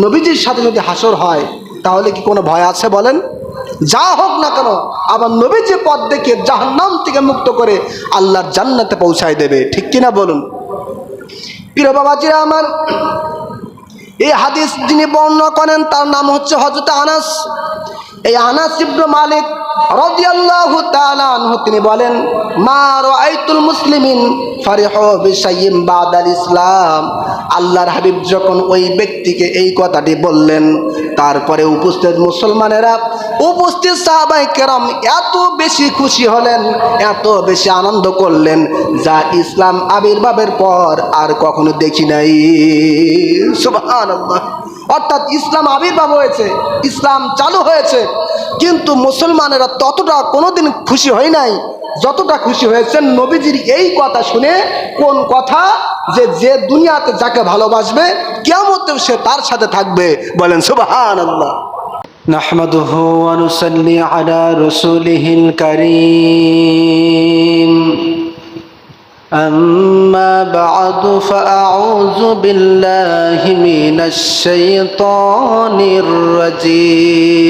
নবীজির সাথে যদি হাসর হয় তাহলে কি কোনো ভয় আছে বলেন? যা হোক না কেন আবার নবীজি পথ দেখে জাহান্নাম থেকে মুক্ত করে আল্লাহর জান্নাতে পৌঁছায় দেবে, ঠিক কিনা বলুন? প্রিয় বাবাজিরা আমার, এই হাদিস যিনি বর্ণনা করেন তার নাম হচ্ছে হযরত আনাস। এই আনাস ইবনে মালিক রাদিয়াল্লাহু তাআলা আনহু তিনি বলেন, মা রাআইতুল মুসলিমিন ফারিহু বিশাইইন বাদাল ইসলাম। আল্লাহর হাবিব যখন ওই ব্যক্তিকে এই কথাটি বললেন, তারপরে উপস্থিত মুসলমানেরা, উপস্থিত সাহাবায়ে কেরাম এত বেশি খুশি হলেন, এত বেশি আনন্দ করলেন, যা ইসলাম আবির্ভাবের পর আর কখনো দেখি নাই। সুবহানাল্লাহ। অর্থাৎ ইসলাম আবির্ভাব হয়েছে, ইসলাম চালু হয়েছে, কিন্তু মুসলমানেরা ততটা কোনোদিন খুশি হয় নাই যতটা খুশি হয়েছেন নবীজির এই কথা শুনে। কোন কথা? যে দুনিয়াতে যাকে ভালোবাসবে কিয়ামতেও সে তার সাথে থাকবে। বলেন সুবহানাল্লাহ। নাহমাদুহু ওয়া নুসাল্লি আলা রাসূলিহিল কারীম। أما بعد فأعوذ بالله من الشيطان الرجيم.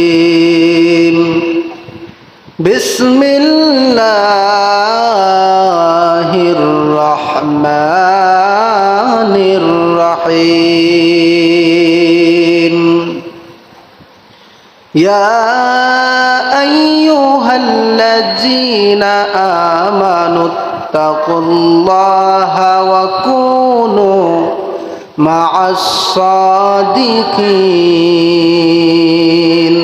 بسم الله الرحمن الرحيم. يا أيها الذين آمنوا اتقوا الله وكونوا مع الصادقين.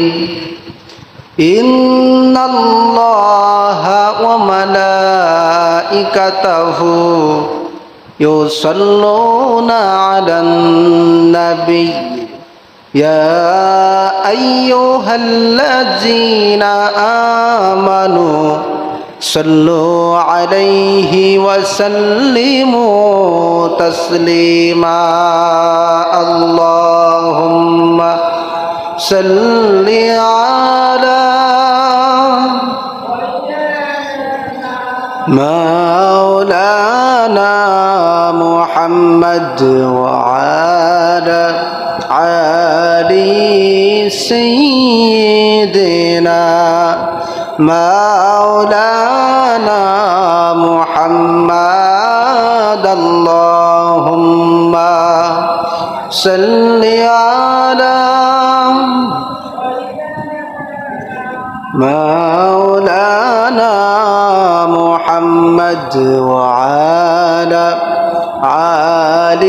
إن الله وملائكته يصلون على النبي يا أيها الذين آمنوا صلوا عليه وسلموا تسليما. اللهم صل على مولانا محمد وعلى آل سيدنا مولانا محمد. اللهم صل على مولانا محمد وعلى آل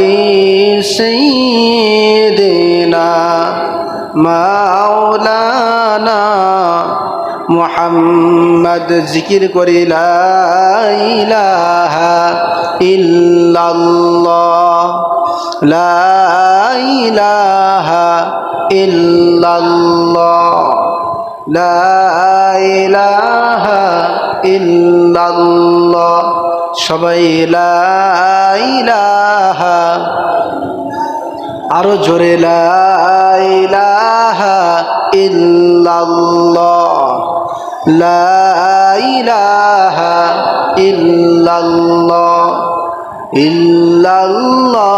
سيدنا مولانا মুহাম্মদ। জিকির করি লা ইলাহা ইল্লাল্লাহ, লা ইলাহা ইল্লাল্লাহ, লা ইলাহা ইল্লাল্লাহ। সবাই লা ইলাহা, আরো জোরে লা ইলাহা ইল্লাল্লাহ, লা ইলাহা ইল্লাল্লাহ, ইল্লাল্লাহ,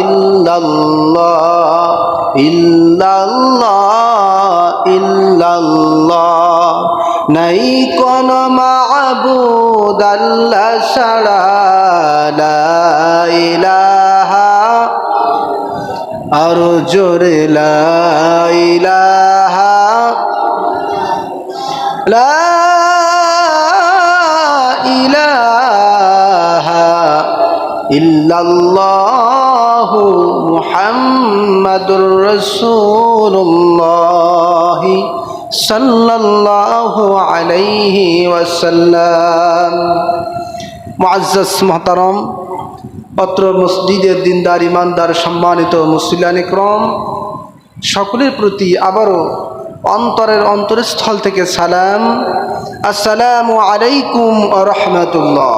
ইল্লাল্লাহ, ইল্লাল্লাহ, ইল্লাল্লাহ। নাই কোন মাবুদ আল্লাহ ছাড়া, লা ইলাহা, আরো জোরে লা ইলাহা, লা ইলাহা ইল্লাল্লাহু মুহাম্মাদুর রাসূলুল্লাহ সাল্লাল্লাহু আলাইহি ওয়াসাল্লাম। মুআজ্জাজ মুহতারাম, অত্র মসজিদের দিনদার ইমানদার সম্মানিত মুসলিয়ান ইকরাম, সকলের প্রতি আবারও অন্তরের অন্তরস্থল থেকে সালাম। আসসালামু আলাইকুম ওয়া রাহমাতুল্লাহ।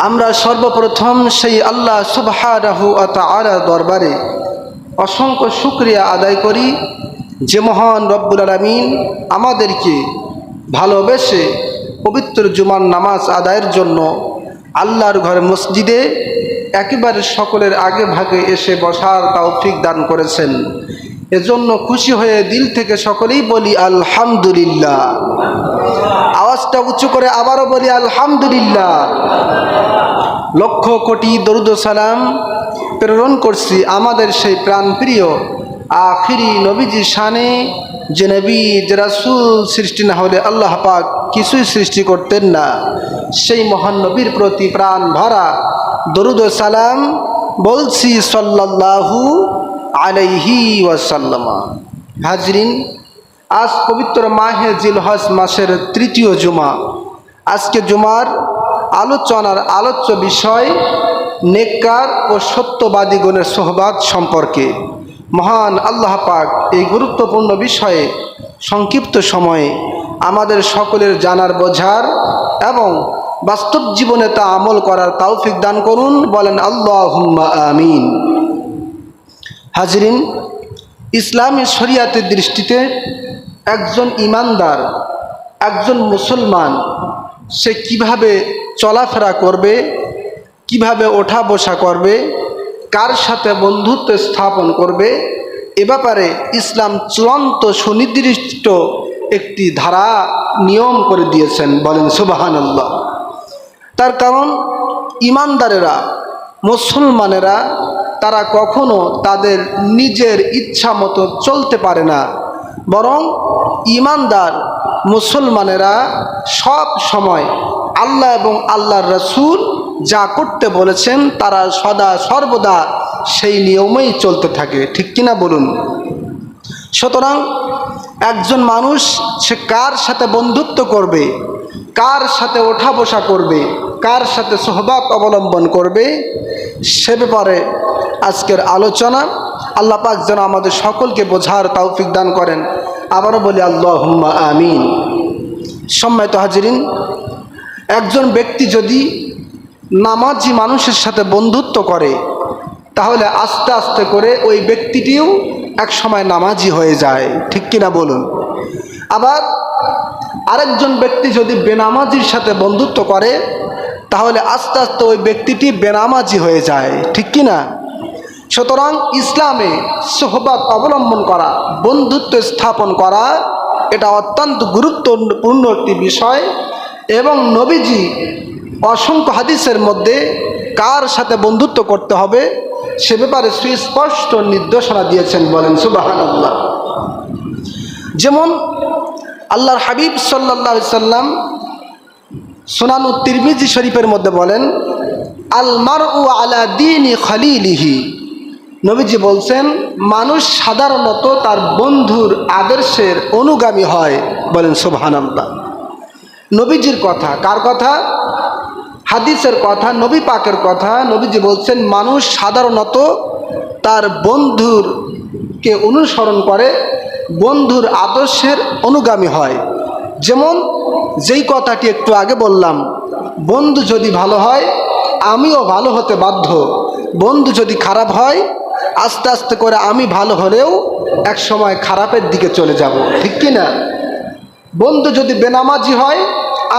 আমরা সর্বপ্রথম সেই আল্লাহ সুবহানাহু ওয়া তাআলার দরবারে অসংখ্য শুকরিয়া আদায় করি, যে মহান রব্বুল আলামিন আমাদেরকে ভালোবেসে পবিত্র জুমার নামাজ আদায়ের জন্য আল্লাহর ঘরে মসজিদে একেবারে সকলের আগে ভাগে এসে বসার তৌফিক দান করেছেন। এজন্য খুশি হয়ে দিল থেকে সকলেই বলি আলহামদুলিল্লাহ। আওয়াজটা উঁচু করে আবারও বলি আলহামদুলিল্লাহ। লক্ষ কোটি দরুদ ও সালাম প্রেরণ করছি আমাদের সেই প্রাণপ্রিয় আখিরি নবীজি শানে, যে নবী যে রাসূল সৃষ্টি না হলে আল্লাহ পাক কিছুই সৃষ্টি করতেন না, সেই মহান নবীর প্রতি প্রাণ ভরা দরুদ ও সালাম বলছি সাল্লাল্লাহু আলাইহি ওয়াসাল্লাম। হাজরিন, আজ পবিত্র মাহে জিলহজ মাসের তৃতীয় জুমা। আজকে জুমার আলোচনার আলোচ্য বিষয় নেককার ও সত্যবাদীগণের সোহবাত সম্পর্কে। মহান আল্লাহ পাক এই গুরুত্বপূর্ণ বিষয়ে সংক্ষিপ্ত সময়ে আমাদের সকলের জানার বোঝার এবং বাস্তব জীবনে তা আমল করার তৌফিক দান করুন, বলেন আল্লাহুম্মা আমিন। হাজরিন, ইসলামী শরিয়াতের দৃষ্টিতে একজন ইমানদার, একজন মুসলমান সে কিভাবে চলাফেরা করবে, কিভাবে ওঠা বসা করবে, কার সাথে বন্ধুত্ব স্থাপন করবে, এ ব্যাপারে ইসলাম চূড়ান্ত সুনির্দিষ্ট একটি ধারা নিয়ম করে দিয়েছেন, বলেন সুবহানাল্লাহ। তার কারণ ইমানদারেরা, মুসলমানেরা তারা কখনো তাদের নিজের ইচ্ছা মতো চলতে পারে না, বরং ইমানদার মুসলমানেরা সব সময় আল্লাহ এবং আল্লাহর রাসূল যা করতে বলেছেন তারা সদা সর্বদা সেই নিয়মেই চলতে থাকে, ঠিক কিনা বলুন। সুতরাং একজন মানুষ সে কার সাথে বন্ধুত্ব করবে, কার সাথে ওঠা বসা করবে, কার সাথে সোহবাত অবলম্বন করবে, সে ব্যাপারে আজকের আলোচনা। আল্লাহ পাক যেন আমাদের সকলকে বোঝার তৌফিক দান করেন। আবারও বলি আল্লাহুম্মা আমিন। সম্মানিত হাজিরিন, একজন ব্যক্তি যদি নামাজি মানুষের সাথে বন্ধুত্ব করে তাহলে আস্তে আস্তে করে ওই ব্যক্তিটিও এক সময় নামাজি হয়ে যায়, ঠিক কিনা বলুন। আবার আরেকজন ব্যক্তি যদি বেনামাজির সাথে বন্ধুত্ব করে তাহলে আস্তে আস্তে ওই ব্যক্তিটি বেনামাজি হয়ে যায়, ঠিক কিনা। সুতরাং ইসলামে সোহবাত অবলম্বন করা, বন্ধুত্ব স্থাপন করা এটা অত্যন্ত গুরুত্বপূর্ণ একটি বিষয়। এবং নবীজি অসংখ্য হাদিসের মধ্যে কার সাথে বন্ধুত্ব করতে হবে সে ব্যাপারে সুস্পষ্ট নির্দেশনা দিয়েছেন, বলেন সুবহানাল্লাহ। যেমন আল্লাহর হাবিব সাল্লাল্লাহু আলাইহি সাল্লাম সুনান তিরমিজি শরীফের মধ্যে বলেন, আল মারউ আলা দীনি খলিলিহি। নবীজি বলছেন মানুষ সাধারণত তার বন্ধুর আদর্শের অনুগামী হয়, বলেন সুবহানাল্লাহ। নবীজির কথা, কার কথা? হাদিসের কথা, নবী পাকের কথা। নবীজি বলছেন মানুষ সাধারণত তার বন্ধুরকে অনুসরণ করে, বন্ধুর আদর্শের অনুগামী হয়। যেমন যেই কথাটি একটু আগে বললাম, বন্ধু যদি ভালো হয় আমিও ভালো হতে বাধ্য, বন্ধু যদি খারাপ হয় আস্তে আস্তে করে আমি ভালো হলেও এক সময় খারাপের দিকে চলে যাব, ঠিক কি না। বন্ধু যদি বেনামাজি হয়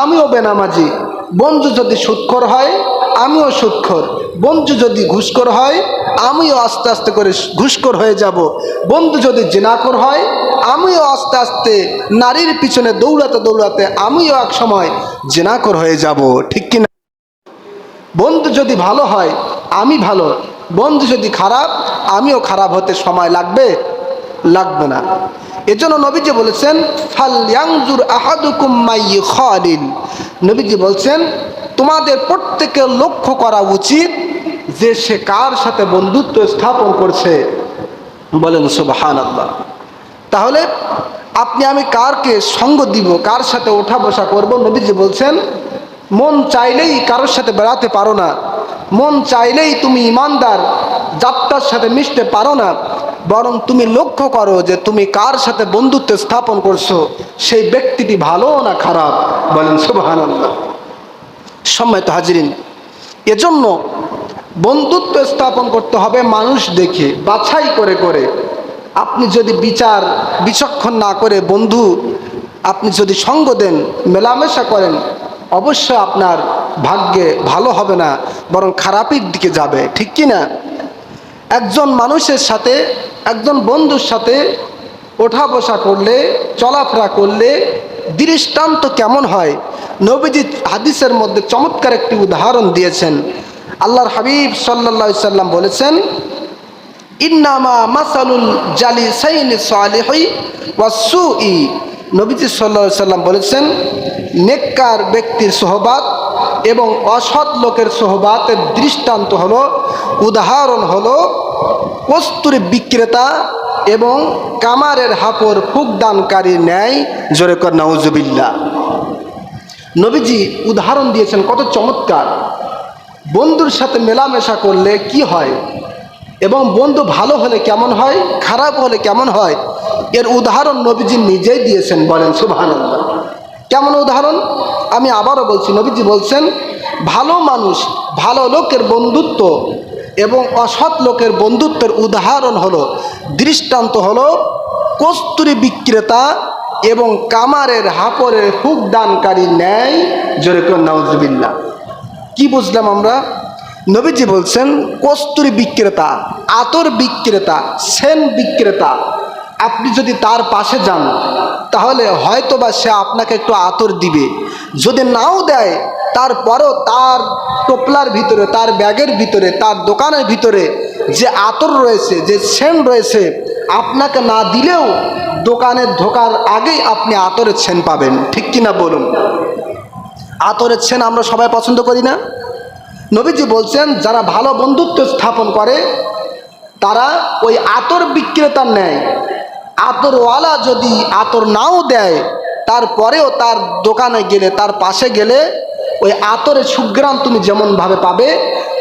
আমিও বেনামাজি, বন্ধু যদি সুদখোর হয় আমিও সুদখোর, বন্ধু যদি ঘুষখোর হয় আমিও আস্তে আস্তে করে ঘুষখোর হয়ে যাব, বন্ধু যদি জিনাখোর হয় আমিও আস্তে আস্তে নারীর পিছনে দৌড়াতে দৌড়াতে আমিও এক সময় জিনাখোর হয়ে যাব, ঠিক কিনা। বন্ধু যদি ভালো হয় আমি ভালো, বন্ধু যদি খারাপ আমিও খারাপ হতে সময় লাগবে না। এজন্য নবীজি বলেছেন ফালয়ানজুর আহাদুকুম মাইয়ুখালিল। নবীজি বলছেন তোমাদের প্রত্যেকের লক্ষ্য করা উচিত যে সে কার সাথে বন্ধুত্ব স্থাপন করছে, বলেন সুবহানাল্লাহ। তাহলে আপনি আমি কারকে সঙ্গ দিব, কার সাথে ওঠা বসা করব, নবীজি বলছেন মন চাইলেই কারোর সাথে বেড়াতে পারো না, মন চাইলেই তুমি ইমানদার যাত্রার সাথে মিশতে পারো না, বরং তুমি লক্ষ্য করো যে তুমি কার সাথে বন্ধুত্ব স্থাপন করছো, সেই ব্যক্তিটি ভালো না খারাপ, বলেন সুবহানাল্লাহ। সম্মানিত হাজিরিন, এজন্য বন্ধুত্ব স্থাপন করতে হবে মানুষ দেখে, বাছাই করে করে। আপনি যদি বিচার বিচক্ষণ না করে বন্ধু আপনি যদি সঙ্গ দেন, মেলামেশা করেন, অবশ্যই আপনার ভাগ্যে ভালো হবে না, বরং খারাপের দিকে যাবে। ঠিক কি না? একজন মানুষের সাথে, একজন বন্ধুর সাথে ওঠা বসা করলে, চলাফেরা করলে দৃষ্টান্ত কেমন হয়, নবীজি হাদিসের মধ্যে চমৎকার একটি উদাহরণ দিয়েছেন। আল্লাহর হাবিব সাল্লাল্লাহু আলাইহি সাল্লাম বলেছেন, ইন্নামা মাসালুল জালিসাইনি সালিহি ওয়াসসুই। নবীজি সাল্লাল্লাহু আলাইহি সাল্লাম বলেছেন, নেককার ব্যক্তির সোহবাত এবং অসৎ লোকের সোহবাতের দৃষ্টান্ত হলো, উদাহরণ হলো কস্তুরী বিক্রেতা এবং কামারের হাপড় ফুকদানকারীর ন্যায়। জোরে কর নাউজুবিল্লাহ। নবীজি উদাহরণ দিয়েছেন কত চমৎকার। বন্ধুর সাথে মেলামেশা করলে কি হয় এবং বন্ধু ভালো হলে কেমন হয়, খারাপ হলে কেমন হয়, এর উদাহরণ নবীজি নিজেই দিয়েছেন। বলেন সুবহানাল্লাহ। কেমন উদাহরণ? আমি আবারও বলছি, নবীজি বলছেন, ভালো মানুষ, ভালো লোকের বন্ধুত্ব এবং অসৎ লোকের বন্ধুত্বের উদাহরণ হলো, দৃষ্টান্ত হলো কস্তুরী বিক্রেতা এবং কামারের হাপড়ের ফুকদানকারীর ন্যায়। জোরে করে নাউজুবিল্লাহ। কি বুঝলাম আমরা? নবীজি বলছেন কস্তুরী বিক্রেতা, আতর বিক্রেতা, সেন বিক্রেতা, আপনি যদি তার পাশে যান তাহলে হয়তোবা সে আপনাকে একটু আতর দিবে। যদি নাও দেয় তারপরও তার টোপলার ভিতরে, তার ব্যাগের ভিতরে, তার দোকানের ভিতরে যে আতর রয়েছে, যে সেন রয়েছে, আপনাকে না দিলেও দোকানে ঢোকার আগেই আপনি আতরের সেন পাবেন। ঠিক কিনা বলুন? আতরের সেন আমরা সবাই পছন্দ করি না? নবীজি বলছেন, যারা ভালো বন্ধুত্ব স্থাপন করে তারা ওই আতর বিক্রেতার ন্যায়। আতরওয়ালা যদি আতর নাও দেয় তারপরেও তার দোকানে গেলে, তার পাশে গেলে ওই আতরের সুঘ্রাণ তুমি যেমনভাবে পাবে,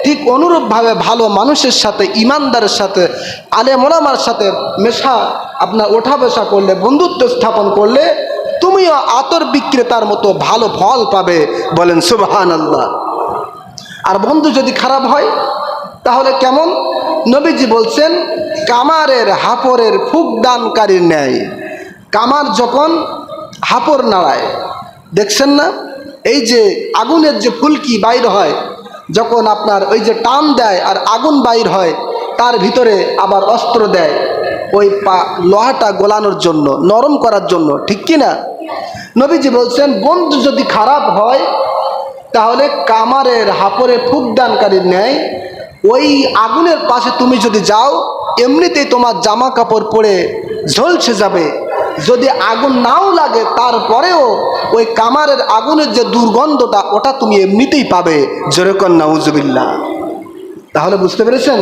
ঠিক অনুরূপভাবে ভালো মানুষের সাথে, ইমানদারের সাথে, আলেম ওলামার সাথে মেশা, আপনার ওঠা বসা করলে, বন্ধুত্ব স্থাপন করলে তুমিও আতর বিক্রেতার মতো ভালো ফল পাবে। বলেন সুবহানাল্লাহ। আর বন্ধু যদি খারাপ হয় তাহলে কেমন? নবীজি বলছেন, কামারের হাপড়ের ফুকদানকারীর ন্যায়। কামার যখন হাপড় নাড়ায়, দেখছেন না, এই যে আগুনের যে ফুলকি বাইর হয়, যখন আপনার ওই যে টান দেয় আর আগুন বাইর হয়, তার ভিতরে আবার অস্ত্র দেয় ওই লোহাটা গোলানোর জন্য, নরম করার জন্য। ঠিক কি না? নবীজি বলছেন, বন্ধু যদি খারাপ হয় তাহলে কামারের হাপড়ে ফুকদানকারীর ন্যায় ওই আগুনের পাশে তুমি যদি যাও, এমনিতেই তোমার জামা কাপড় পরে ঝলসে যাবে। যদি আগুন নাও লাগে তারপরেও ওই কামারের আগুনের যে দুর্গন্ধটা, ওটা তুমি এমনিতেই পাবে। জোরে কর নাউজুবিল্লাহ। তাহলে বুঝতে পেরেছেন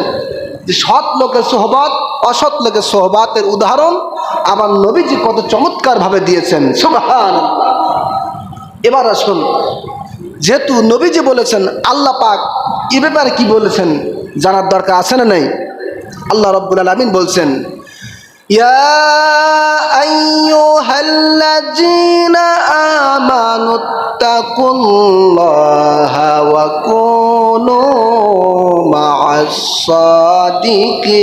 যে সৎ লোকের সোহবাত, অসৎ লোকের সোহবাতের উদাহরণ আমার নবীজি কত চমৎকারভাবে দিয়েছেন। সুবহানাল্লাহ। এবার আসুন, যেহেতু নবীজি বলেছেন, আল্লাহ পাক এ ব্যাপারে কি বলেছেন জানার দরকার আছে না নাই? আল্লাহ রাব্বুল আলামিন বলছেন, ইয়া আইয়ুহাল্লাযীনা আমানুত্তাকুল্লাহা ওয়া কুনু মা'আস সাদিকিন।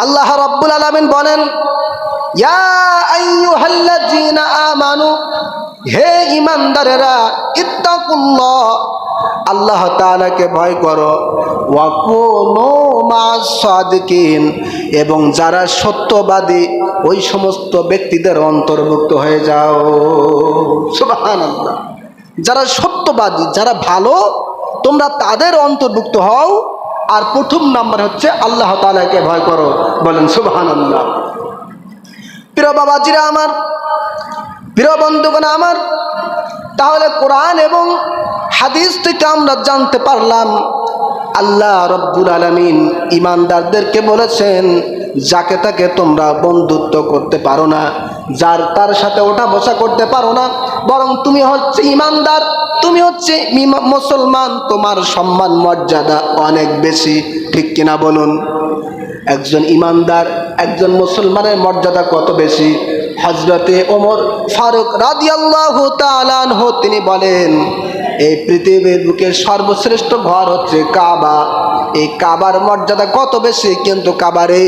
আল্লাহ রাব্বুল আলামিন বলেন, ইয়া আইয়ুহাল্লাযীনা আমানু, হে ঈমানদারেরা, ইত্তাকুল্লাহ, আল্লাহ তাআলাকে ভয় করো, ওয়া কুনু মা'আস সাদিকিন, এবং যারা সত্যবাদী ওই সমস্ত ব্যক্তিদের অন্তর্ভুক্ত হয়ে যাও। সুবহানাল্লাহ। যারা সত্যবাদী, যারা ভালো, তোমরা তাদের অন্তর্ভুক্ত হও। আর প্রথম নাম্বার হচ্ছে আল্লাহ তাআলাকে ভয় করো। বলেন সুবহানাল্লাহ। প্রিয় বাবাজিরা আমার, প্রিয় বন্ধুগণ আমার, তাহলে কোরআন এবং হাদিস থেকে আমরা জানতে পারলাম আল্লাহ রব্বুল আলামিন ইমানদারদেরকে বলেছেন, যাকে তাকে তোমরা বন্ধুত্ব করতে পারো না, যার তার সাথে ওঠা বসা করতে পারো না, বরং তুমি হচ্ছে ইমানদার, তুমি হচ্ছে মুসলমান, তোমার সম্মান মর্যাদা অনেক বেশি। ঠিক কিনা বলুন? একজন ইমানদার, একজন মুসলমানের মর্যাদা কত বেশি। হযরতে ওমর ফারুক রাদিয়াল্লাহু তাআলা আনহু তিনি বলেন, এই পৃথিবীর বুকে সর্বশ্রেষ্ঠ ঘর হচ্ছে কাবা, এই কাবার মর্যাদা কত বেশি, কিন্তু কাবারে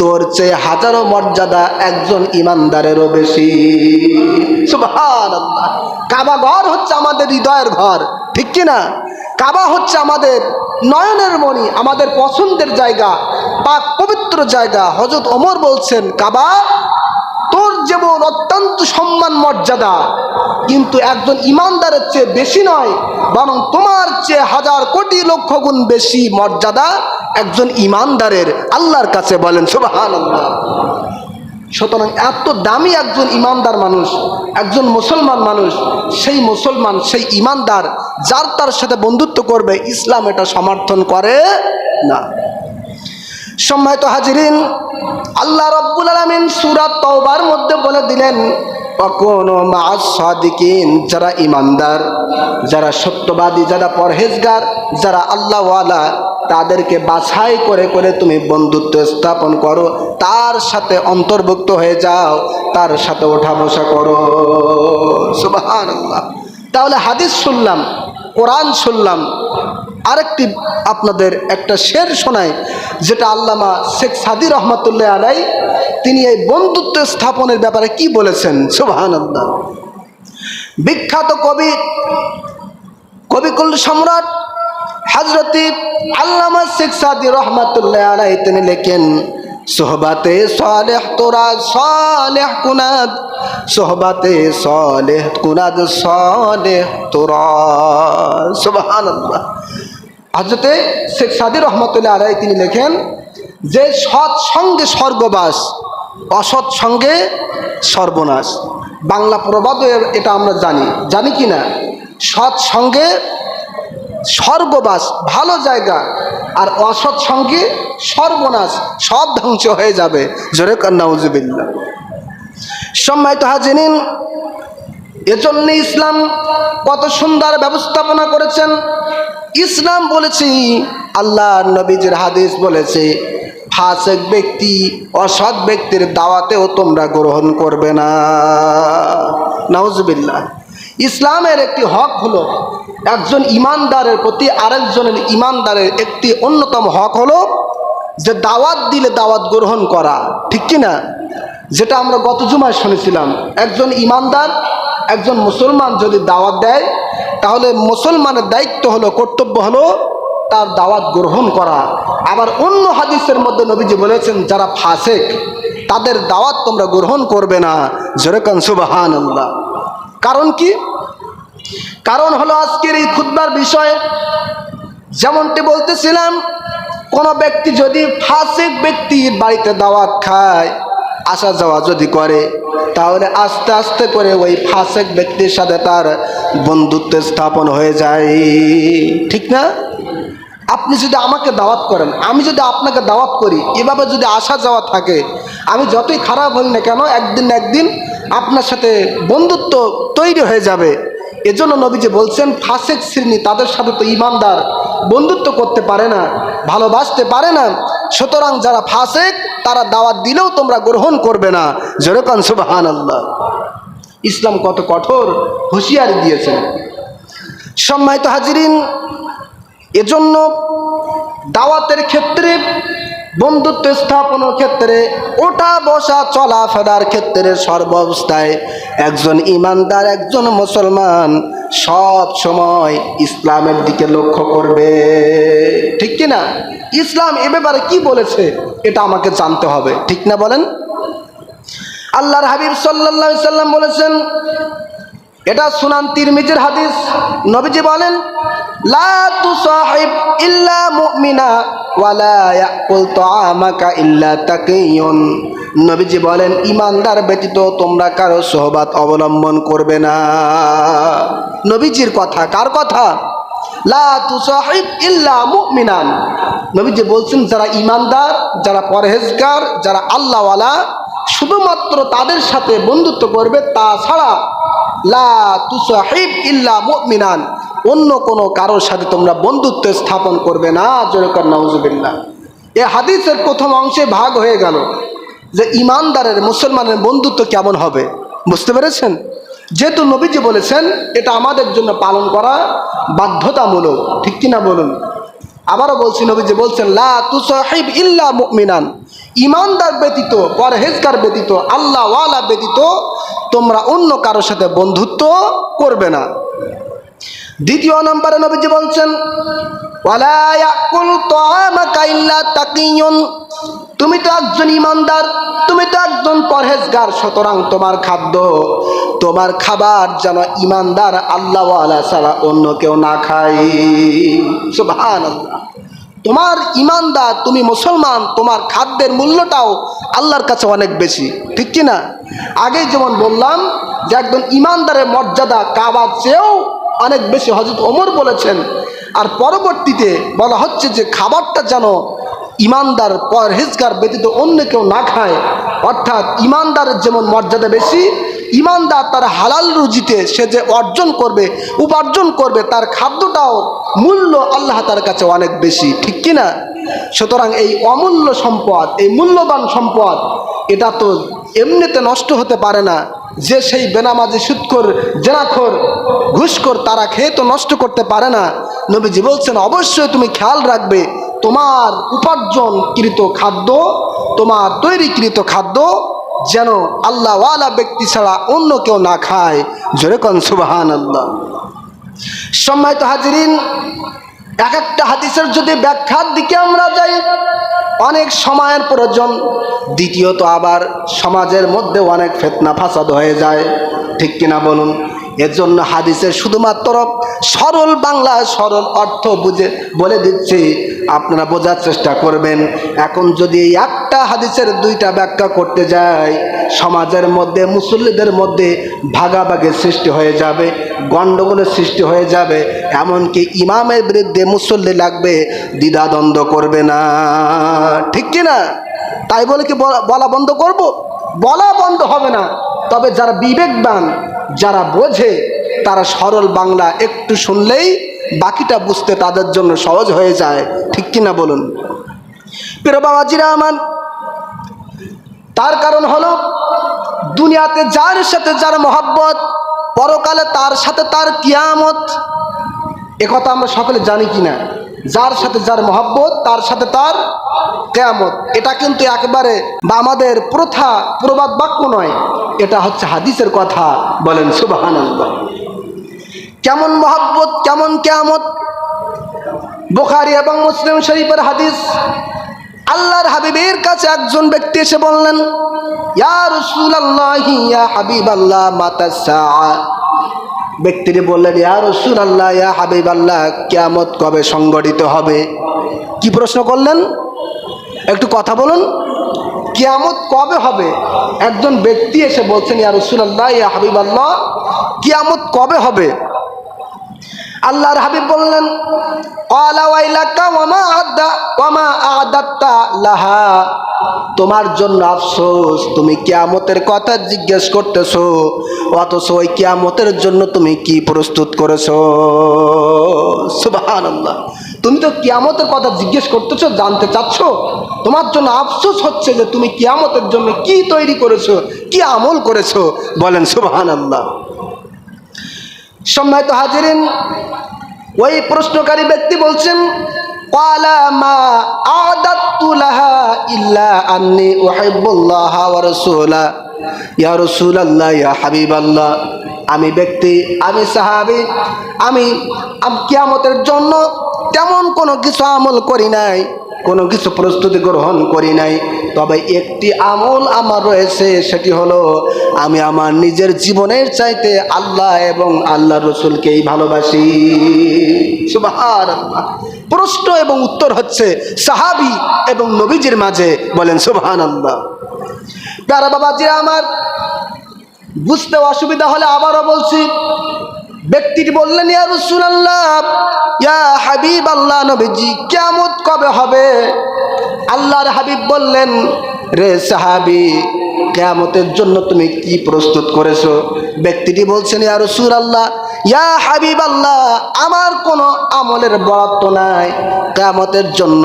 তোর চেয়ে হাজারো মর্যাদা একজন ইমানদারেরও বেশি। সুবহানাল্লাহ। কাবা ঘর হচ্ছে আমাদের হৃদয়ের ঘর, ঠিক কি না? কাবা হচ্ছে আমাদের নয়নের মণি, আমাদের পছন্দের জায়গা, পাক পবিত্র জায়গা। হযরত ওমর বলছেন, কাবা তোর যেমন অত্যন্ত সম্মান মর্যাদা, কিন্তু একজন ইমানদারের চেয়ে বেশি নয়, বরং তোমার চেয়ে হাজার কোটি লক্ষ গুণ বেশি মর্যাদা একজন ইমানদারের আল্লাহর কাছে। বলেন সুবহানাল্লাহ। সুতরাং এত দামি একজন ইমানদার মানুষ, একজন মুসলমান মানুষ, সেই মুসলমান, সেই ইমানদার যার তার সাথে বন্ধুত্ব করবে, ইসলাম এটা সমর্থন করে না। সম্মানিত হাজিরিন, আল্লাহ রাব্বুল আলামিন সূরা তাওবার মধ্যে বলে দিলেন, ওয়াকুনু মা'আস সাদিকিন, যারা ইমানদার, যারা সত্যবাদী, যারা পরহেজগার, যারা আল্লাহওয়ালা, তাদেরকে বাছাই করে করে তুমি বন্ধুত্ব স্থাপন করো, তার সাথে অন্তর্ভুক্ত হয়ে যাও, তার সাথে ওঠা বসা করো। সুবহানাল্লাহ। তাহলে হাদিস শুনলাম, কোরআন শুনলাম, আরেকটি আপনাদের একটা শের শোনাই, যেটা আল্লামা শেখ সাদী রহমাতুল্লাহ আলাই তিনি এই বন্ধুত্ব স্থাপনের ব্যাপারে কি বলেছেন। সুবহানাল্লাহ। বিখ্যাত কবিকুল সম্রাট হযরতি আল্লামা শেখ সাদী রহমাতুল্লাহ আলাই তিনি লেখেন, সোহবাতে সালেহ তোরা সালেহ কুনাদ, সোহবাতে সালেহ কুনাদ সালেহ তোরা। সুবহানাল্লাহ। হযরতে শেখ সাদী রহমাতুল্লাহ আলাইহি তিনি লেখেন যে সৎ সঙ্গে স্বর্গবাস, অসৎ সঙ্গে সর্বনাশ। বাংলা প্রবাদও এটা আমরা জানি কি না? সৎ সঙ্গে স্বর্গবাস, ভালো জায়গা, আর অসৎ সঙ্গে সর্বনাশ, সব ধ্বংস হয়ে যাবে। জোরে কান নাউজুবিল্লাহ। সম্মানিত হাজিরিন, এজন্য ইসলাম কত সুন্দর ব্যবস্থাপনা করেছেন। ইসলাম বলেছি, আল্লাহ নবীজির হাদিস বলেছে, ফাসিক ব্যক্তি, অসৎ ব্যক্তির দাওয়াতেও তোমরা গ্রহণ করবে না। নাউজুবিল্লাহ। ইসলামের একটি হক হলো, একজন ইমানদারের প্রতি আরেকজনের ইমানদারের একটি অন্যতম হক হলো যে দাওয়াত দিলে দাওয়াত গ্রহণ করা, ঠিক কি না? যেটা আমরা গত জুমায় শুনেছিলাম, একজন ইমানদার, একজন মুসলমান যদি দাওয়াত দেয়, তাহলে মুসলমানের দায়িত্ব হলো, কর্তব্য হলো তার দাওয়াত গ্রহণ করা। আবার অন্য হাদিসের মধ্যে নবীজি বলেছেন, যারা ফাসিক তাদের দাওয়াত তোমরা গ্রহণ করবে না। জোরে কান সুবহানাল্লাহ। কারণ কি? কারণ হলো আজকের এই খুতবার বিষয়, যেমনটি বলতেছিলাম, কোনো ব্যক্তি যদি ফাসিক ব্যক্তির বাড়িতে দাওয়াত খায়, আসা যাওয়া যদি করে, তাহলে আস্তে আস্তে করে ওই ফাসিক ব্যক্তির সাথে তার বন্ধুত্ব স্থাপন হয়ে যায়, ঠিক না? আপনি যদি আমাকে দাওয়াত করেন, আমি যদি আপনাকে দাওয়াত করি, এভাবে যদি আসা যাওয়া থাকে, আমি যতই খারাপ হই না কেন, একদিন না একদিন আপনার সাথে বন্ধুত্ব তৈরি হয়ে যাবে। এজন্য নবীজি বলছেন, ফাসিক শ্রেণী, তাদের সাথে তো ইমানদার বন্ধুত্ব করতে পারে না, ভালোবাসতে পারে না। সুতরাং যারা ফাসিক, তারা দাওয়াত দিলেও তোমরা গ্রহণ করবে না। জোরে কান সুবহানাল্লাহ। ইসলাম কত কঠোর হুঁশিয়ারি দিয়েছেন। সম্মানিত হাজিরিন, এজন্য দাওয়াতের ক্ষেত্রে, বন্ধুত্ব স্থাপনের ক্ষেত্রে, ওঠা বসা চলাফেরার ক্ষেত্রে, সর্বাবস্থায় একজন ইমানদার, একজন মুসলমান সব সময় ইসলামের দিকে লক্ষ্য করবে, ঠিক কি না? ইসলাম এ ব্যাপারে কি বলেছে এটা আমাকে জানতে হবে, ঠিক না বলেন? আল্লাহর হাবিব সাল্লাল্লাহু আলাইহি সাল্লাম বলেছেন, এটা সুনান তিরমিজির হাদিস, নবীজি বলেন, লা তুসাহিব ইল্লা মুমিনা ওয়ালা ইয়াকুল তাআমাকা ইল্লা তাকিয়ুন। নবীজি বলেন, ইমানদার ব্যতীত তোমরা কারো সোহবত অবলম্বন করবে না। নবীজির কথা, কার কথা? লা তুসাহিব ইল্লা মুমিনান। নবীজি বলছেন, যারা ইমানদার, যারা পরহেজগার, যারা আল্লাহওয়ালা, শুধুমাত্র তাদের সাথে বন্ধুত্ব করবে, তাছাড়া লা তুসাহিব ইল্লা মুমিনান, অন্য কোনো কারোর সাথে তোমরা বন্ধুত্ব স্থাপন করবে না। জোরে কর নাউজুবিল্লাহ। এই হাদিসের প্রথম অংশে ভাগ হয়ে গেল যে ইমানদারের, মুসলমানের বন্ধুত্ব কেমন হবে, বুঝতে পেরেছেন? যেহেতু নবীজি বলেছেন, এটা আমাদের জন্য পালন করা বাধ্যতামূলক, ঠিক কিনা বলুন? আবারও বলছি, নবীজি বলছেন লা তুসাহিব ইল্লা মুমিনান, ইমানদার ব্যতীত, পরহেজগার ব্যতীত, আল্লাহ ওয়ালা ব্যতীত তোমরা অন্য কারোর সাথে বন্ধুত্ব করবে না। দ্বিতীয় নম্বরে নবীজি বলছেন ওয়ালা ইয়াকুল তাআমাকা ইল্লা তাকিয়ুন, তুমি তো একজন ইমানদার, তুমি তো একজন পরহেজগার, সুতরাং তোমার খাবার যেন ইমানদার আল্লাহ ওয়ালা ছাড়া অন্য কেউ না খায়। সুবহানাল্লাহ। তোমার ইমানদার, তুমি মুসলমান, তোমার খাদ্যের মূল্যটাও আল্লাহর কাছে অনেক বেশি, ঠিক কি না? আগেই যেমন বললাম যে একজন ইমানদারের মর্যাদা কাবার চেয়েও অনেক বেশি, হযরত ওমর বলেছেন। আর পরবর্তীতে বলা হচ্ছে যে খাবারটা যেন ইমানদার পরহেজগার ব্যতীত অন্য কেউ না খায়। অর্থাৎ ইমানদারের যেমন মর্যাদা বেশি, ইমানদার তার হালাল রুজিতে সে যে উপার্জন করবে তার খাদ্যটাও মূল্য আল্লাহ তার কাছে অনেক বেশি, ঠিক কি না? সুতরাং এই অমূল্য সম্পদ, এই মূল্যবান সম্পদ, এটা তো এমনিতে নষ্ট হতে পারে না। যে সেই বেনামাজি, সুদখোর, জেনাখোর, ঘুষখোর তারা খেয়ে তো নষ্ট করতে পারে না। নবীজি বলছেন অবশ্যই তুমি খেয়াল রাখবে তোমার উপার্জনকৃত খাদ্য, তোমার তৈরিকৃত খাদ্য যেন আল্লাহ ওয়ালা ব্যক্তি ছাড়া অন্য কেউ না খায়। জোরে কোন সুবহানাল্লাহ। সম্মানিত হাজিরিন, এক একটা হাদিসের যদি ব্যাখ্যার দিকে আমরা যাই অনেক সময়ের প্রয়োজন। দ্বিতীয়ত আবার সমাজের মধ্যে অনেক ফিতনা ফাসাদ হয়ে যায়, ঠিক কিনা বলুন? এর জন্য হাদিসের শুধুমাত্র সরল বাংলা সরল অর্থ বুঝে বলে দিচ্ছি, আপনারা বোঝার চেষ্টা করবেন। এখন যদি এই একটা হাদিসের দুইটা ব্যাখ্যা করতে যাই, সমাজের মধ্যে মুসল্লিদের মধ্যে ভাগাভাগির সৃষ্টি হয়ে যাবে, গণ্ডগোলের সৃষ্টি হয়ে যাবে, এমনকি ইমামের বিরুদ্ধে মুসল্লি লাগবে, দ্বিধাদ্বন্দ্ব করবে না, ঠিক কিনা? তাই বলে কি বলা বন্ধ করব? বলা বন্ধ হবে না। তবে যারা বিবেকবান, যারা বোঝে, তারা সরল বাংলা একটু শুনলেই বাকিটা বুঝতে তাদের জন্য সহজ হয়ে যায়, ঠিক কিনা বলুন? প্রিয় বাবাজিরা আমার, তার কারণ হলো দুনিয়াতে যার সাথে যার মহব্বত, পরকালে তার সাথে তার কিয়ামত। একথা আমরা সকলে জানি কিনা? যার সাথে যার মহব্বত তার সাথে তার কিয়ামত। এটা কিন্তু একেবারে বা আমাদের প্রবাদ বাক্য নয়, এটা হচ্ছে হাদিসের কথা। বলেন সুবহানাল্লাহ। কেমন মহব্বত, কেমন কিয়ামত? বুখারী এবং মুসলিম শরীফের হাদিস। আল্লাহর হাবিবের কাছে একজন ব্যক্তি এসে বললেন, ইয়া রাসূলুল্লাহ, ইয়া হাবিবাল্লাহ, মাতাস সাআ। ব্যক্তিটি বললেন, ইয়া রাসূলুল্লাহ, ইয়া হাবিবাল্লাহ, কিয়ামত কবে সংঘটিত হবে? কি প্রশ্ন করলেন? একটু কথা বলুন, কিয়ামত কবে হবে? একজন ব্যক্তি এসে বলছেন, ইয়া রাসূলুল্লাহ, ইয়া হাবিবাল্লাহ, কিয়ামত কবে হবে? আল্লাহর হাবিব বললেন, ক্বালা ওয়াইলাকা ওয়ামা আ'দাত্তা লাহা। তোমার জন্য আফসোস, তুমি কিয়ামতের কথা জিজ্ঞেস করতেছো, অথচ ওই কিয়ামতের জন্য তুমি কি প্রস্তুত করেছো? সুবহানাল্লাহ। তুমি তো কিয়ামতের কথা জিজ্ঞেস করতেছো, জানতে চাচ্ছ। তোমার জন্য আফসোস হচ্ছে যে তুমি কিয়ামতের জন্য কি তৈরি করেছো, কি আমল করেছো। বলেন সুবহানাল্লাহ। সম্মানিত হাজিরিন, ওই প্রশ্নকারী ব্যক্তি বলছেন, ক্বালা মা আ'দাতু লাহা ইল্লা আন্নী উহিব্বুল্লাহ ওয়া রাসূলা। ইয়া রাসূলুল্লাহ, ইয়া হাবিবাল্লাহ, আমি ব্যক্তি, আমি সাহাবী, আমি কিয়ামতের জন্য তেমন কোনো কিছু আমল করি নাই, কোনো কিছু প্রস্তুতি গ্রহণ করি নাই। তবে একটি আমল আমার রয়েছে, সেটি হলো আমি আমার নিজের জীবনের চাইতে আল্লাহ এবং আল্লাহ রসুলকেই ভালোবাসি। সুবহানাল্লাহ। প্রশ্ন এবং উত্তর হচ্ছে সাহাবী এবং নবীজির মাঝে। বলেন সুবহানাল্লাহ। প্যারা বাবাজিরা আমার, বুঝতে অসুবিধা হলে আবারও বলছি। ব্যক্তিটি বললেন, ইয়া রাসূলুল্লাহ, ইয়া হাবিবাল্লাহ, নবীজি, কিয়ামত কবে হবে? আল্লাহর হাবিব বললেন, রে সাহাবী, কিয়ামতের জন্য তুমি কি প্রস্তুত করেছো? ব্যক্তিটি বলছেন, ইয়া রাসূলুল্লাহ, ইয়া হাবিবাল্লাহ, আমার কোনো আমলের বরাদ্দ নাই, কিয়ামতের জন্য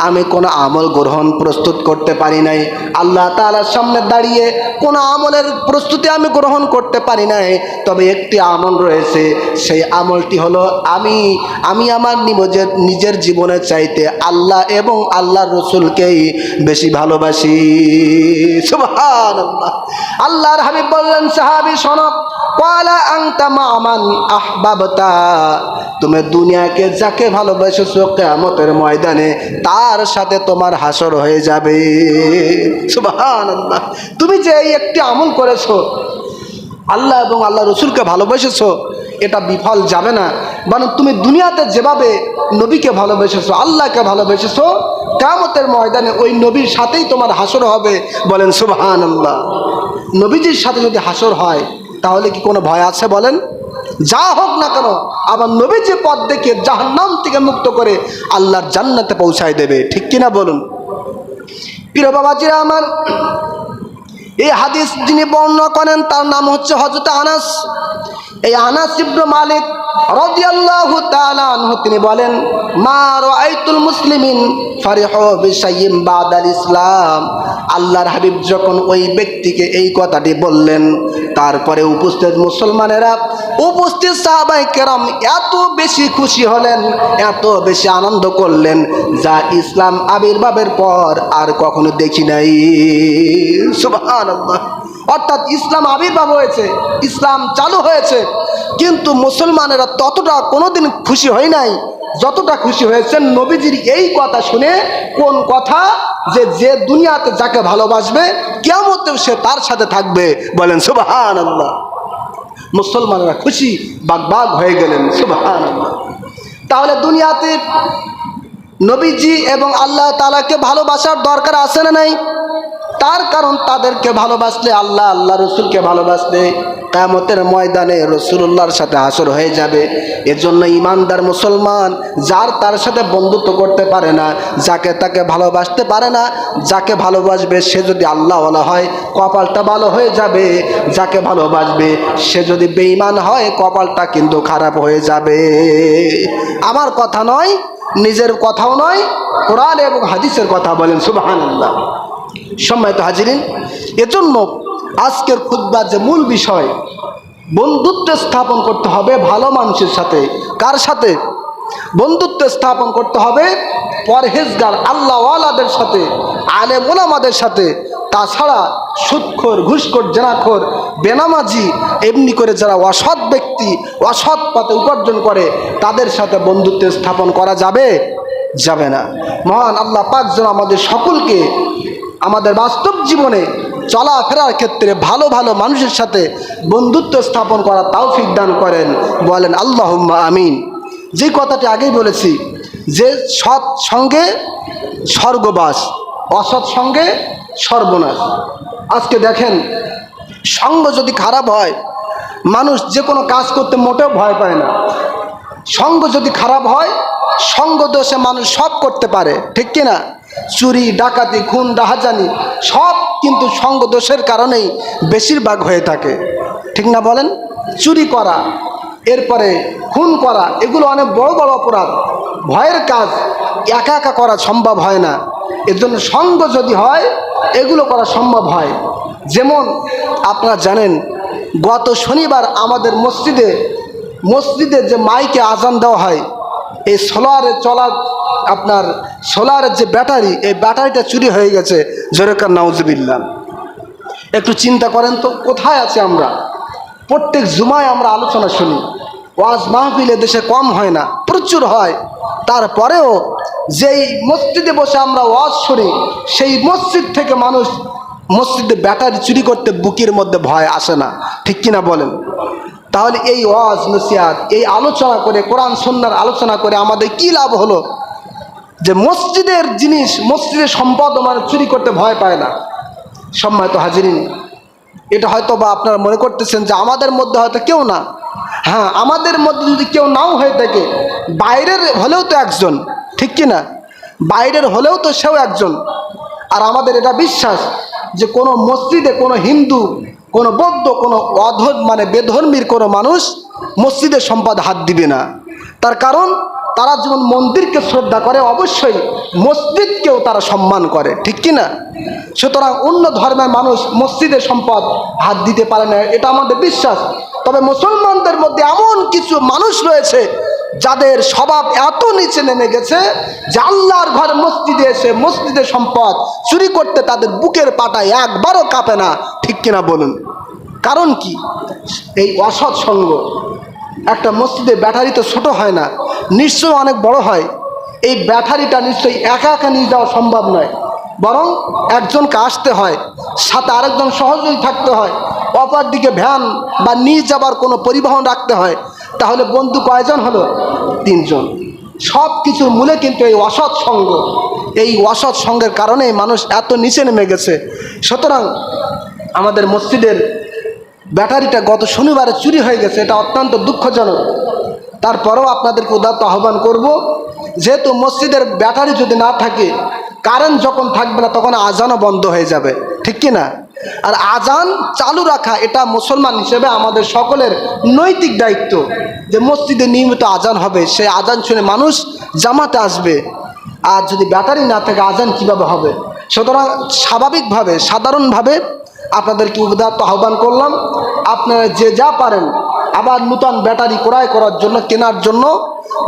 আমি কোনো আমল গ্রহণ প্রস্তুত করতে পারি নাই, আল্লাহ তাআলার সামনে দাঁড়িয়ে কোনো আমলের প্রস্তুতি আমি গ্রহণ করতে পারি নাই। তবে একটি আমল রয়েছে, সেই আমলটি হলো আমি আমার নিজের জীবনের চাইতে আল্লাহ এবং আল্লাহর রসুলকেই বেশি ভালোবাসি। সুবহানাল্লাহ। আল্লাহর হাবিব বললেন, সাহাবী শোনো, ক্বালা আনতা মা'মান আহবাবতা, তুমি দুনিয়াকে যাকে ভালোবাসেছো কিয়ামতের ময়দানে তার সাথে তোমার হাসর হয়ে যাবে। সুবহানাল্লাহ। তুমি যে এই একটি আমল করেছো, আল্লাহ এবং আল্লাহ রসুলকে ভালোবেসেছো, এটা বিফল যাবে না, বরং তুমি দুনিয়াতে যেভাবে নবীকে ভালোবেসেছো, আল্লাহকে ভালোবেসেছো, কিয়ামতের ময়দানে ওই নবীর সাথেই তোমার হাসর হবে। বলেন সুবহানাল্লাহ। নবীজির সাথে যদি হাসর হয় তাহলে কি কোনো ভয় আছে বলেন? যা হোক না কেন, আবার নবী যে পথ দেখে জাহান্নাম থেকে মুক্ত করে আল্লাহর জান্নাতে পৌঁছায় দেবে। ঠিক কিনা বলুন? প্রিয় বাবাজিরা আমার, এই হাদিস যিনি বর্ণনা করেন তার নাম হচ্ছে হযরত আনাস। এই আনাস ইবনে মালিক রাদিয়াল্লাহু তাআলা আনহু তিনি বলেন, মা রাআইতুল মুসলিমিন ফারিহু বিশাইইন বাদাল ইসলাম। আল্লাহর হাবিব যখন ওই ব্যক্তিকে এই কথাটি বললেন, তারপরে উপস্থিত মুসলমানেরা, উপস্থিত সাহাবায়ে কেরাম এত বেশি খুশি হলেন, এত বেশি আনন্দ করলেন, যা ইসলাম আবির্ভাবের পর আর কখনো দেখি নাই। সুবহানাল্লাহ। অর্থাৎ ইসলাম আবির্ভাব হয়েছে, ইসলাম চালু হয়েছে, কিন্তু মুসলমানেরা ততটা কোনোদিন খুশি হয় নাই যতটা খুশি হয়েছেন নবীজির এই কথা শুনে। কোন কথা? যে দুনিয়াতে যাকে ভালোবাসবে কিয়ামতেও সে তার সাথে থাকবে। বলেন সুবহানাল্লাহ। মুসলমানেরা খুশি বাগবাগ হয়ে গেলেন। সুবহানাল্লাহ। তাহলে দুনিয়াতে নবীজি এবং আল্লাহ তাআলাকে ভালোবাসার দরকার আছে না নাই? তার কারণ তাদেরকে ভালোবাসলে, আল্লাহ আল্লাহ রসুলকে ভালোবাসলে কিয়ামতের ময়দানে রসুলুল্লাহর সাথে হাসর হয়ে যাবে। এজন্য ইমানদার মুসলমান যার তার সাথে বন্ধুত্ব করতে পারে না, যাকে তাকে ভালোবাসতে পারে না, যাকে ভালোবাসবে সে যদি আল্লাহওয়ালা হয় কপালটা ভালো হয়ে যাবে, যাকে ভালোবাসবে সে যদি বেঈমান হয় কপালটা কিন্তু খারাপ হয়ে যাবে। আমার কথা নয়, নিজের কথাও নয়, কোরআন এবং হাদিসের কথা। বলেন সুবহানাল্লাহ। সম্মানিত হাজিরিন, এজন্য আজকের খুতবার যে মূল বিষয়, বন্ধুত্ব স্থাপন করতে হবে ভালো মানুষের সাথে। কার সাথে বন্ধুত্ব স্থাপন করতে হবে? পরহেজগার আল্লাহওয়ালাদের সাথে, আলেম ওলামাদের সাথে। তাছাড়া সুদখোর, ঘুষখোর, জেনাখোর, বেনামাজি, এমনি করে যারা অসৎ ব্যক্তি, অসৎ পথে উপার্জন করে, তাদের সাথে বন্ধুত্ব স্থাপন করা যাবে? যাবে না। মহান আল্লাহ পাক যেন আমাদের সকলকে আমাদের বাস্তব জীবনে চলাফেরার ক্ষেত্রে ভালো ভালো মানুষের সাথে বন্ধুত্ব স্থাপন করার তৌফিক দান করেন। বলেন আল্লাহুম্মা আমিন। যে কথাটি আগেই বলেছি, যে সৎ সঙ্গে স্বর্গবাস, অসৎ সঙ্গে সর্বনাশ। আজকে দেখেন, সঙ্গ যদি খারাপ হয় মানুষ যে কোনো কাজ করতে মোটেও ভয় পায় না। সঙ্গ যদি খারাপ হয়, সঙ্গ দোষে মানুষ সব করতে পারে। ঠিক কিনা? চুরি, ডাকাতি, খুন, রাহাজানি সব কিন্তু সঙ্গ দোষের কারণেই বেশিরভাগ হয়ে থাকে। ঠিক না বলেন? চুরি করা, এরপরে খুন করা, এগুলো অনেক বড় বড় অপরাধ, ভয়ের কাজ, একা একা করা সম্ভব হয় না। এর জন্য সঙ্গ যদি হয় এগুলো করা সম্ভব হয়। যেমন আপনারা জানেন, গত শনিবার আমাদের মসজিদে যে মাইকে আজান দেওয়া হয়, এই সোলারের যে ব্যাটারি, এই ব্যাটারিটা চুরি হয়ে গেছে। জোরেকার নাউজুবিল্লাহ। একটু চিন্তা করেন তো, কোথায় আছে আমরা? প্রত্যেক জুমায় আমরা আলোচনা শুনি, ওয়াজ মাহফিলে দেশে কম হয় না, প্রচুর হয়। তারপরেও যেই মসজিদে বসে আমরা ওয়াজ শুনি, সেই মসজিদ থেকে মানুষ মসজিদে ব্যাটারি চুরি করতে বুকের মধ্যে ভয় আসে না। ঠিক কিনা বলেন? তাহলে এই ওয়াজ নসিহত, এই আলোচনা করে, কোরআন সুন্নাহর আলোচনা করে আমাদের কি লাভ হলো? যে মসজিদের জিনিস, মসজিদের সম্পদ মানে চুরি করতে ভয় পায় না। সম্মানিত হাজিরিন, এটা হয়তো বা আপনারা মনে করতেছেন যে আমাদের মধ্যে হয়তো কেউ না। হ্যাঁ, আমাদের মধ্যে যদি কেউ নাও হয়ে থাকে, বাইরের হলেও তো একজন। ঠিক কিনা? বাইরের হলেও তো সেও একজন। আর আমাদের এটা বিশ্বাস যে কোনো মসজিদে কোনো হিন্দু, কোনো বৌদ্ধ, কোনো বেধর্মীর কোনো মানুষ মসজিদের সম্পদ হাত দিবে না। তার কারণ তারা যেমন মন্দিরকে শ্রদ্ধা করে, অবশ্যই মসজিদকেও তারা সম্মান করে, ঠিক কি না? সুতরাং অন্য ধর্মের মানুষ মসজিদের সম্পদ হাত দিতে পারে না, এটা আমাদের বিশ্বাস। তবে মুসলমানদের মধ্যে এমন কিছু মানুষ রয়েছে যাদের স্বভাব এত নিচে নেমে গেছে যে আল্লাহর ঘর মসজিদে এসে মসজিদের সম্পদ চুরি করতে তাদের বুকের পাটায় একবারও কাঁপে না, ঠিক কিনা বলুন? কারণ কি? এই অসৎ সঙ্গ। একটা মসজিদের ব্যাটারি তো ছোট হয় না, নিশ্চয়ই অনেক বড় হয়। এই ব্যাটারিটা নিশ্চয়ই একা একা নিয়ে যাওয়া সম্ভব নয়, বরং একজনকে আসতে হয়, সাথে আরেকজন সহযোগী থাকতে হয়, অপর দিকে ভ্যান বা নিয়ে যাবার কোনো পরিবহন রাখতে হয়। তাহলে বন্ধু কয়জন হলো? 3 জন। সব কিছুর মূলে কিন্তু এই অসৎ সঙ্গ। এই অসৎ সঙ্গের কারণেই মানুষ এত নিচে নেমে গেছে। সুতরাং আমাদের মসজিদের ব্যাটারিটা গত শনিবারে চুরি হয়ে গেছে, এটা অত্যন্ত দুঃখজনক। তারপরেও আপনাদেরকে উদাত্ত আহ্বান করব, যেহেতু মসজিদের ব্যাটারি যদি না থাকে, কারেন্ট যখন থাকবে না তখন আজানও বন্ধ হয়ে যাবে, ঠিক কি না? আর আজান চালু রাখা এটা মুসলমান হিসেবে আমাদের সকলের নৈতিক দায়িত্ব, যে মসজিদে নিয়মিত আজান হবে, সেই আজান শুনে মানুষ জামাতে আসবে। আর যদি ব্যাটারি না থাকে আজান কীভাবে হবে? সুতরাং স্বাভাবিকভাবে, সাধারণভাবে আপনাদেরকে উদাত্ত আহ্বান করলাম, আপনারা যে যা পারেন আবার নূতন ব্যাটারি ক্রয় করার জন্য, কেনার জন্য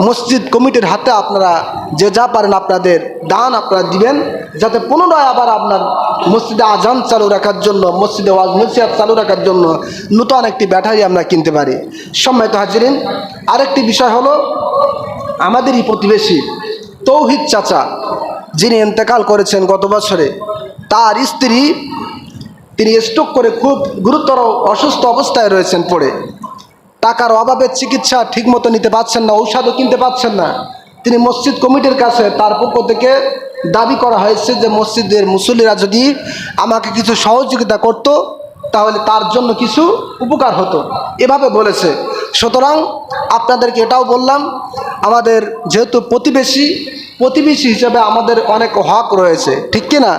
মসজিদ কমিটির হাতে আপনারা যে যা পারেন আপনাদের দান আপনারা দিবেন, যাতে পুনরায় আবার আপনার মসজিদে আজান চালু রাখার জন্য, মসজিদে ওয়াজ নসিহত চালু রাখার জন্য নূতন একটি ব্যাটারি আমরা কিনতে পারি। সম্মানিত হাজিরিন, আরেকটি বিষয় হলো, আমাদেরই প্রতিবেশী তৌহিদ চাচা, যিনি ইন্তেকাল করেছেন গত বছরে, তার স্ত্রী তিনি স্ট্রোক করে খুব গুরুতর অসুস্থ অবস্থায় রয়েছেন পড়ে। টাকার অভাবে চিকিৎসা ঠিকমতো নিতে পারছেন না, ঔষধও কিনতে পারছেন না। তিনি মসজিদ কমিটির কাছে তার পক্ষ থেকে দাবি করা হয়েছে যে মসজিদের মুসল্লিরা যদি আমাকে কিছু সহযোগিতা করত তাহলে তার জন্য কিছু উপকার হতো, এভাবে বলেছে। সুতরাং আপনাদেরকে এটাও বললাম, আমাদের যেহেতু প্রতিবেশী হিসেবে আমাদের অনেক হক রয়েছে, ঠিক কিনা?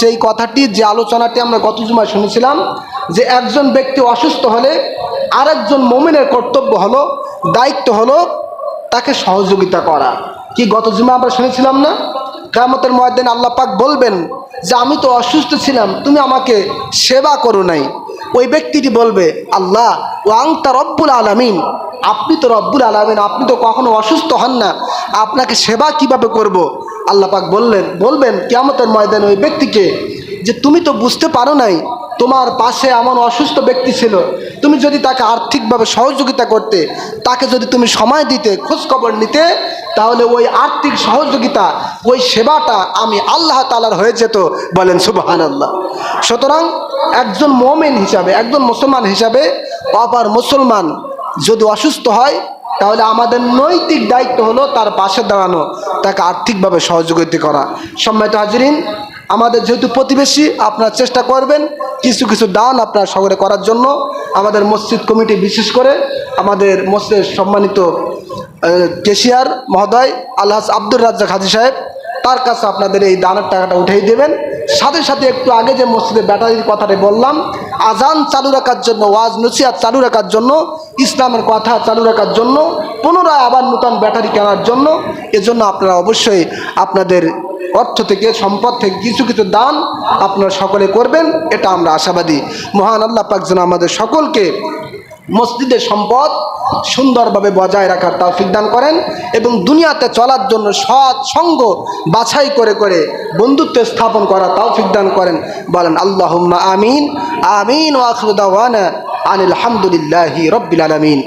সেই কথাটি, যে আলোচনাটি আমরা গত জুমায় শুনেছিলাম, যে একজন ব্যক্তি অসুস্থ হলে আরেকজন মুমিনের কর্তব্য হলো, দায়িত্ব হলো তাকে সহযোগিতা করা। কি গত জুমা আমরা শুনেছিলাম না? কিয়ামতের ময়দানে আল্লাহ পাক বলবেন যে আমি তো অসুস্থ ছিলাম, তুমি আমাকে সেবা করো নাই। ওই ব্যক্তিটি বলবে, আল্লাহ ও আনতা রব্বুল আলামিন, আপনি তো রব্বুল আলামিন, আপনি তো কখনো অসুস্থ হন না, আপনাকে সেবা কিভাবে করব? আল্লাহ পাক বলবেন কিয়ামতের ময়দানে ওই ব্যক্তিকে যে তুমি তো বুঝতে পারো নাই, তোমার পাশে এমন অসুস্থ ব্যক্তি ছিল, তুমি যদি তাকে আর্থিকভাবে সহযোগিতা করতে, তাকে যদি তুমি সময় দিতে, খোঁজখবর নিতে, তাহলে ওই আর্থিক সহযোগিতা, ওই সেবাটা আমি আল্লাহ তাআলার হয়ে যেত। বলেন সুবহানাল্লাহ। সুতরাং একজন মুমিন হিসাবে, একজন মুসলমান হিসাবে অপর মুসলমান যদি অসুস্থ হয়, তাহলে আমাদের নৈতিক দায়িত্ব হলো তার পাশে দাঁড়ানো, তাকে আর্থিকভাবে সহযোগিতা করা। সম্মানিত হাজিরিন, আমাদের যেহেতু প্রতিবেশী, আপনারা চেষ্টা করবেন কিছু কিছু দান আপনারা সকলে করার জন্য। আমাদের মসজিদ কমিটি, বিশেষ করে আমাদের মসজিদের সম্মানিত কেশিয়ার মহোদয় আলহাজ আব্দুর রাজ্জাক হাজী সাহেব, তার কাছে আপনাদের এই দানের টাকাটা উঠেই দেবেন। সাথে সাথে একটু আগে যে মসজিদের ব্যাটারির কথাটা বললাম, আজান চালু রাখার জন্য, ওয়াজ নসিহত চালু রাখার জন্য, ইসলামের কথা চালু রাখার জন্য, পুনরায় আবার নূতন ব্যাটারি কেনার জন্য, এজন্য আপনারা অবশ্যই আপনাদের অর্থ থেকে, সম্পদ থেকে কিছু কিছু দান আপনারা সকলে করবেন, এটা আমরা আশাবাদী। মহান আল্লাহ পাক যেন আমাদের সকলকে মসজিদের সম্পদ সুন্দরভাবে বজায় রাখার তৌফিক দান করেন, এবং দুনিয়াতে চলার জন্য সৎ সঙ্গ বাছাই করে করে বন্ধুত্ব স্থাপন করার তৌফিক দান করেন। বলেন আল্লাহুম্মা আমিন। আমিন ওয়া আখিরু দাওয়ানা আনিল হামদুলিল্লাহি রাব্বিল আলামিন।